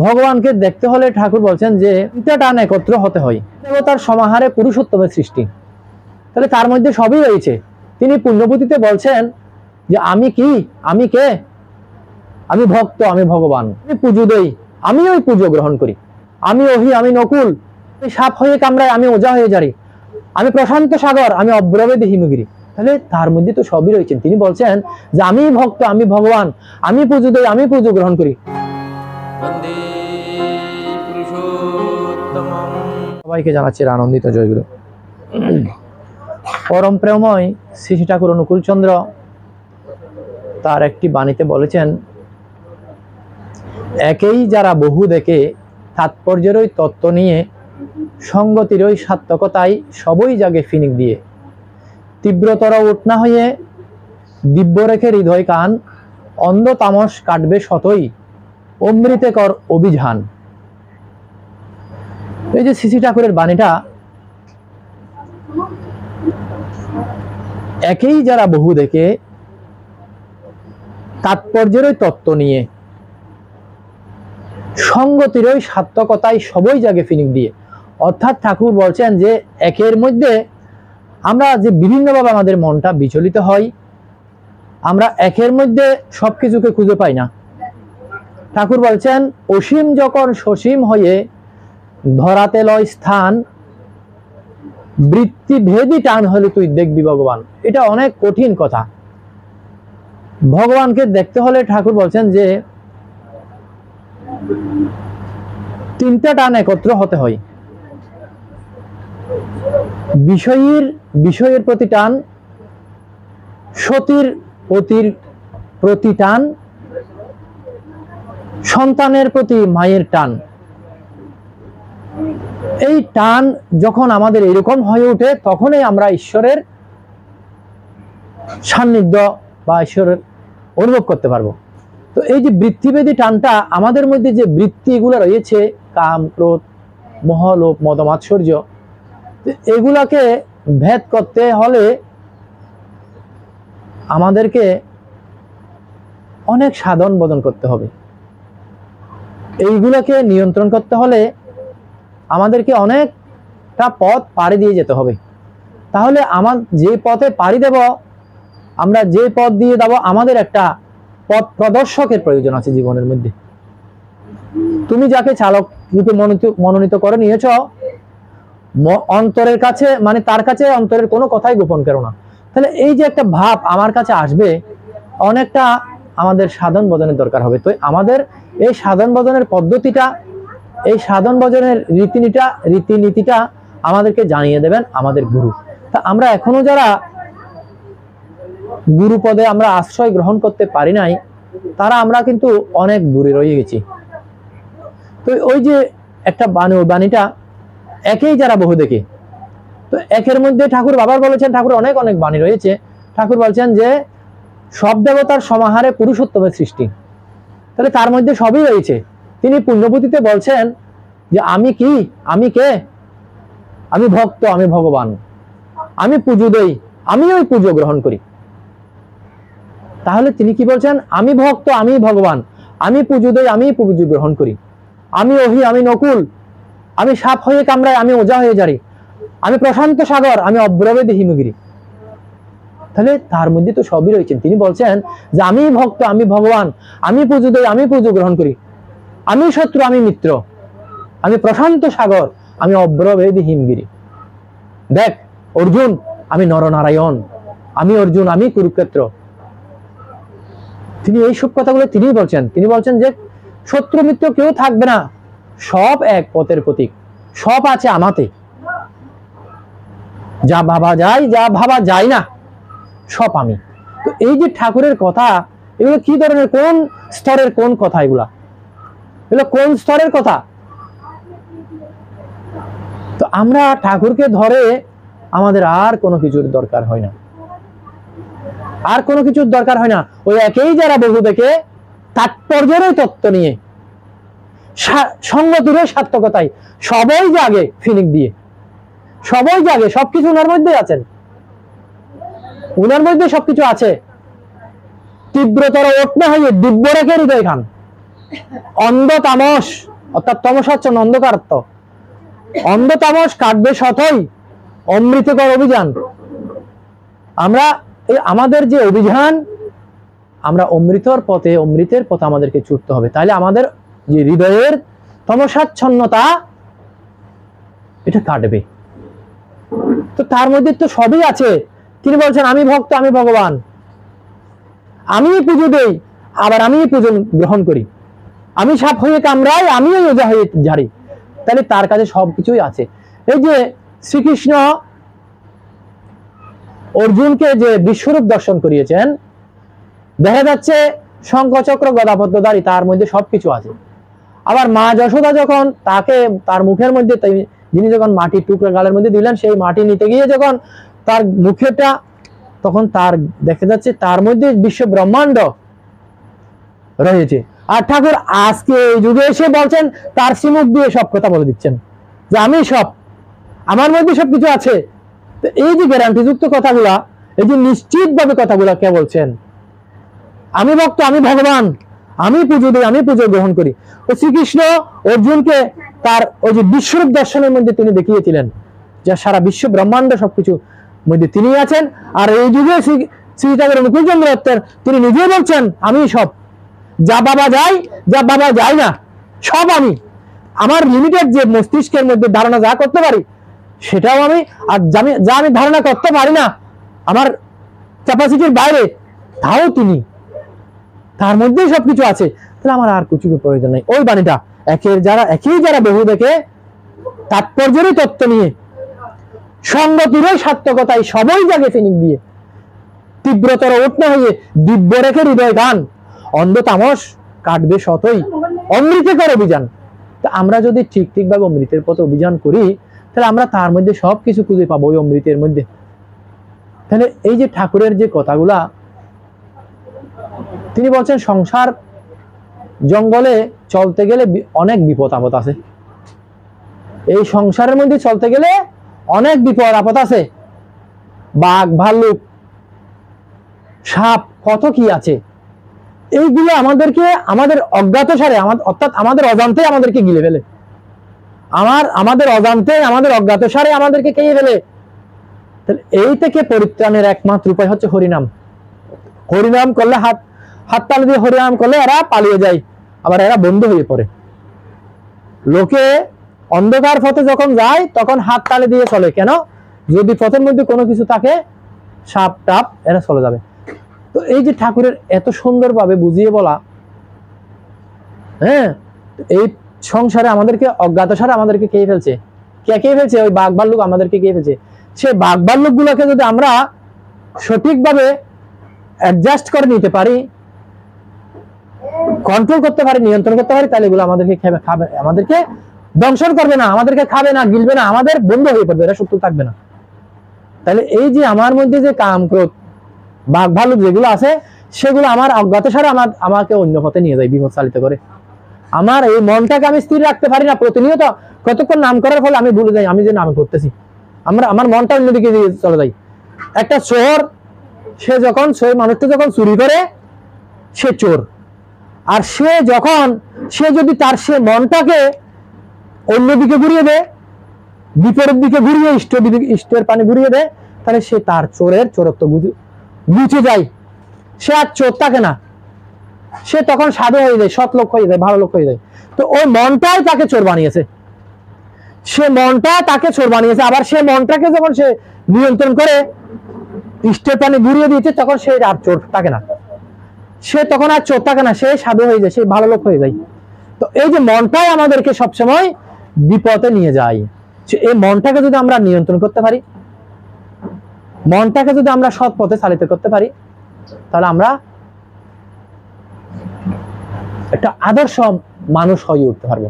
ভগবানকে দেখতে হলে ঠাকুর বলছেন যে তিনটা টান একত্র হতে হয়। দেবতার সমাহারে পুরুষোত্তমের সৃষ্টি, তাহলে তার মধ্যে সবই রয়েছে। তিনি পুণ্যপুঁথিতে বলছেন যে আমি কি, আমি কে, আমি ভক্ত, আমি ভগবান, আমি পুজো দেই, আমি ওই পুজো গ্রহণ করি, আমি অহি, আমি নকুল, সাপ হয়ে কামড়ায়, আমি ওজা হয়ে যাই, আমি প্রশান্ত সাগর, আমি অব্রবেদী হিমগিরি। তাহলে তার মধ্যে তো সবই রয়েছেন। তিনি বলছেন যে আমি ভক্ত, আমি ভগবান, আমি পুজো দেই, আমি পুজো গ্রহণ করি। সবাইকে জানাচ্ছি আনন্দিত জয়গুরু। পরম প্রেমময় শ্রী ঠাকুর অনুকূল চন্দ্র তার একটি বাণীতে বলেছেন, একেই যারা বহু দেখে, তাৎপর্যের ওই তত্ত্ব নিয়ে, সঙ্গতির ওই সার্থকতায় সবই জাগে ফিনিক দিয়ে, তীব্রতর উঠনা হয়ে দিব্য রেখে হৃদয় কান, অন্ধ তামস কাটবে শতই, অমৃতে কর অভিযান। এই যে শ্রী ঠাকুরের বাণীটা, একেই যারা বহু দেখে, তাৎপর্যের ওই তত্ত্ব নিয়ে, সঙ্গতির ওই সার্থকতায় সবই জাগে ফিনিক দিয়ে। অর্থাৎ ঠাকুর বলছেন যে একের মধ্যে আমরা যে বিভিন্নভাবে আমাদের মনটা বিচলিত হয়, আমরা একের মধ্যে সবকিছুকে খুঁজে পাই না। ঠাকুর বলছেন অসীম যখন সসীম হয়ে ধরাতে লয় স্থান, বৃত্তি ভেদি টান হলে তুই দেখবি ভগবান। এটা অনেক কঠিন কথা। ভগবানকে দেখতে হলে ঠাকুর বলছেন যে তিনটা টান একত্র হতে হয়। বিষয়ের প্রতি টান, সতীর প্রতি টান, সন্তানের প্রতি মায়ের টান। এই টান যখন আমাদের এরকম হয়ে ওঠে, তখনই আমরা ঈশ্বরের সান্নিধ্য বা ঈশ্বরের অনুভব করতে পারবো। তো এই যে বৃত্তিভেদী টানটা, আমাদের মধ্যে যে বৃত্তিগুলো রয়েছে, কাম, ক্রোধ, মোহ, লোভ, মদ, মাৎসর্য, এগুলাকে ভেদ করতে হলে আমাদেরকে অনেক সাধন বদন করতে হবে। এইগুলাকে নিয়ন্ত্রণ করতে হলে আমাদেরকে অনেকটা পথ পাড়ি দিয়ে যেতে হবে। তাহলে আমার যে পথে পাড়ি দেব, আমরা যে পথ দিয়ে যাব, আমাদের একটা পথ প্রদর্শকের প্রয়োজন আছে জীবনের মধ্যে। তুমি যাকে চালক রূপে মনোনীত করে নিয়েছ, অন্তরের কাছে, মানে তার কাছে অন্তরের কোনো কথাই গোপন করো না। তাহলে এই যে একটা ভাব আমার কাছে আসবে, অনেকটা আমাদের সাধন ভজনের দরকার হবে। তো আমাদের এই সাধন ভজনের পদ্ধতিটা, এই সাধন ভজনের রীতিনীতিটা আমাদেরকে জানিয়ে দেবেন আমাদের গুরু। তা আমরা এখনো যারা গুরু পদে আমরা আশ্রয় গ্রহণ করতে পারি নাই, তারা আমরা কিন্তু অনেক দূরে রয়ে গেছি। তো ওই যে একটা বাণী, ওই বাণীটা একেই যারা বহু দেখে, তো একের মধ্যে ঠাকুর বাবার বলেছেন, ঠাকুর অনেক অনেক বাণী রয়েছে। ঠাকুর বলছেন যে সব দেবতার সমাহারে পুরুষোত্তমের সৃষ্টি, তাহলে তার মধ্যে সবই রয়েছে। তিনি পুণ্যপুঁথিতে বলছেন যে আমি কি, আমি কে, আমি ভক্ত, আমি ভগবান, আমি পুজো দেই, আমি ওই পুজো গ্রহণ করি। তাহলে তিনি কি বলছেন, আমি ভক্ত, আমি ভগবান, আমি পুজো দেই, আমি পুজো গ্রহণ করি, আমি অহি, আমি নকুল, আমি সাপ হয়ে কামড়ায়, আমি ওজা হয়ে যাই, আমি প্রশান্ত সাগর, আমি অব্রবেদী হিমগিরি। তাহলে তার মধ্যে তো সবই রয়েছেন। তিনি বলছেন যে আমি ভক্ত, আমি ভগবান, আমি পুজো দেই, আমি পুজো গ্রহণ করি, আমি শত্রু, আমি মিত্র, আমি প্রশান্ত সাগর, আমি অব্রবেদী হিমগিরি। দেখ অর্জুন, আমি নরনারায়ণ, আমি অর্জুন, আমি কুরুক্ষেত্র। তিনি এই সব কথাগুলো তিনি বলছেন। তিনি বলছেন যে শত্রু মিত্র কেউ থাকবে না, সব এক পথের প্রতীক, সব আছে আমাতে, যা ভাবা যায়, যা ভাবা যায় না, সব আমি। তো এই যে ঠাকুরের কথা, এগুলো কি ধরনের, কোন স্তরের কোন কথা, এগুলো কোন স্তরের কথা? তো আমরা ঠাকুরকে ধরে আমাদের আর কোনো কিছুর দরকার হয় না, আর কোনো কিছুর দরকার হয় না। ওই একেই যারা বহু দেখে, তাৎপর্যের তত্ত্ব নিয়ে, সঙ্গতির সার্থকতায় সবাই জাগে ফিনিক দিয়ে, সবাই জাগে, সবকিছু ওনার মধ্যে আছেন, ওনার মধ্যে সবকিছু আছে। তীব্রতর ওঠনা হয়ে দিব্য রেখে হৃদয় খান। অন্ধ তামস অর্থাৎ তমসাচ্ছন্ন অন্ধকারত্ব, অন্ধ তামস কাটবে শতই, অমৃতকর অভিযান। আমরা এই আমাদের যে অভিযান, আমরা অমৃতের পথে আমাদেরকে ছুটতে হবে। তাহলে আমাদের যে হৃদয়ের তমসাচ্ছন্নতা এটা কাটবে। তো তার মধ্যে তো সবই আছে। তিনি বলছেন আমি ভক্ত, আমি ভগবান, আমি পুজো দেই, আবার আমি পুজো গ্রহণ করি, আমি সাপ হয়ে কামড়াই, আমিও ওঝা হয়ে ঝাড়ি। তাহলে তার কাছে সবকিছুই আছে। এই যে শ্রীকৃষ্ণ অর্জুনকে যে বিশ্বরূপ দর্শন করিয়েছেন, দেখা যাচ্ছে শঙ্খচক্র গদাপদ্মধারী, তার মধ্যে সবকিছু আছে। আবার মা যশোদা যখন তাকে তার মুখের মধ্যে যিনি যখন মাটির টুকরো গালের মধ্যে দিলেন, সেই মাটি নিতে গিয়ে যখন তার মুখেটা, তখন তার দেখা যাচ্ছে তার মধ্যে বিশ্ব ব্রহ্মাণ্ড রয়েছে। আর ঠাকুর আজকে এই যুগে এসে বলছেন, তার শ্রীমুখ দিয়ে সব কথা বলে দিচ্ছেন যে আমি সব, আমার মধ্যে সবকিছু আছে। তো এই যে গ্যারান্টিযুক্ত কথাগুলা, এই যে নিশ্চিত ভাবে কথাগুলা কে বলছেন? আমি ভক্ত, আমি ভগবান, আমি পুজো দিই, আমি পুজো গ্রহণ করি। তো শ্রীকৃষ্ণ অর্জুনকে তার ওই যে বিশ্বরূপ দর্শনের মধ্যে তিনি দেখিয়েছিলেন যে সারা বিশ্ব ব্রহ্মাণ্ড সবকিছু মধ্যে তিনি আছেন। আর এই যুগে শ্রী ঠাকুর অনুকূলচন্দ্র দত্তের তিনি নিজে বলছেন আমি সব, যা বাবা যায়, যা বাবা যায় না, সব আমি। আমার লিমিটেড যে মস্তিষ্কের মধ্যে ধারণা যা করতে পারি সেটাও আমি, আর যা আমি ধারণা করতে পারি না আমার ক্যাপাসিটির বাইরে, তাও তিনি, তার মধ্যেই সবকিছু আছে। তাহলে আমার আর কিছু প্রয়োজন নেই। ওই বাণীটা একই যারা বহু দেখে তাৎপর্যেরই তত্ত্ব নিয়ে সঙ্গতিরই সার্থকতায় সবই জাগে ফিনিক দিয়ে তীব্রতর উঠনা হয়ে দিব্য রেখে হৃদয় গান, অন্ধ তামস কাটবে শতই, অমৃতকর অভিযান। তা আমরা যদি ঠিকভাবে অমৃতের পথে অভিযান করি, তাহলে আমরা তার মধ্যে সবকিছু খুঁজে পাবো ওই অমৃতের মধ্যে। তাহলে এই যে ঠাকুরের যে কথাগুলা তিনি বলছেন, সংসার জঙ্গলে চলতে গেলে অনেক বিপদ আপদ আছে। এই সংসারের মধ্যে চলতে গেলে অনেক বিপদ আপদ আছে, বাঘ ভাল্লুক সাপ কত কি আছে। এইগুলো আমাদেরকে আমাদের অজ্ঞাতসারে, অর্থাৎ আমাদের অজান্তে আমাদেরকে গিলে ফেলে, আমাদের অজান্তে আমাদের অজ্ঞাতসারে আমাদেরকে খেয়ে ফেলে। তাহলে এই থেকে পরিত্রাণের একমাত্র উপায় হচ্ছে হরিনাম। হরিনাম করলে হাততালি দিয়ে হরিনাম করলে এরা পালিয়ে যায়, আবার এরা বন্ধ হয়ে পড়ে। লোকে অন্ধকার পথে যখন যায় তখন হাততালি দিয়ে চলে, কেন? যদি পথের মধ্যে কোনো কিছু থাকে, সাপ টাপ, এরা চলে যাবে। তো এই যে ঠাকুরের এত সুন্দরভাবে বুঝিয়ে বলা, হ্যাঁ, এই সংসারে আমাদেরকে অজ্ঞাতসারে আমাদেরকে খেয়ে ফেলছে। কে খেয়ে ফেলছে? ওই বাঘ ভাল্লুক আমাদেরকে খেয়ে ফেলছে। সেই বাঘ ভাল্লুক গুলোকে যদি আমরা সঠিকভাবে অ্যাডজাস্ট করে নিতে পারি, কন্ট্রোল করতে পারি, নিয়ন্ত্রণ করতে পারি, তাহলে এগুলো আমাদেরকে খাবে, আমাদেরকে দংশন করবে না, আমাদেরকে খাবে না, গিলবে না, আমাদের বন্ধ হয়ে পড়বে, এরা শত্রু থাকবে না। তাহলে এই যে আমার মধ্যে যে কাম ক্রোধ বাঘ ভাল্লুক যেগুলো আছে, সেগুলো আমার অজ্ঞাতসারে আমাকে অন্য পথে নিয়ে যায়, বিপদ চালিত করে। আমার এই মনটাকে আমি স্থির রাখতে পারি না। প্রতিনিয়ত কতক্ষণ নাম করার ফলে আমি ভুলে যাই আমি যে নাম করতেছি, আমার মনটা অন্যদিকে চলে যায়। একটা চোর, মানুষটা যখন চুরি করে, সে চোর। আর সে যদি তার সে মনটাকে অন্যদিকে ঘুরিয়ে দেয়, বিপরীত দিকে ঘুরিয়ে ইষ্টের পানি ঘুরিয়ে দেয়, তাহলে সে তার চোরের চোরত্ব গুছে যায়, সে আর চোর থাকে না, সে তখন সাধু হয়ে যায়, সৎ লোক হয়ে যায়, ভালো লোক হয়ে যায়। তো ওই মনটাই তাকে চোর বানিয়েছে, সে মনটা তাকে চোর বানিয়েছে। আবার সে মনটাকে যখন সে নিয়ন্ত্রণ করে ইষ্টের পানি ঘুরিয়ে দিয়েছে, তখন সে আর চোর থাকে না, সে তখন আর চোর থাকে না, সে সাধু হয়ে যায়, সে ভালো লোক হয়ে যায়। তো এই যে মনটাই আমাদেরকে সবসময় বিপদে নিয়ে যায়, এই মনটাকে যদি আমরা নিয়ন্ত্রণ করতে পারি, মনটাকে যদি আমরা সৎ পথে চালিত করতে পারি, তাহলে আমরা একটা আদর্শ মানুষ হয়ে উঠতে পারবো।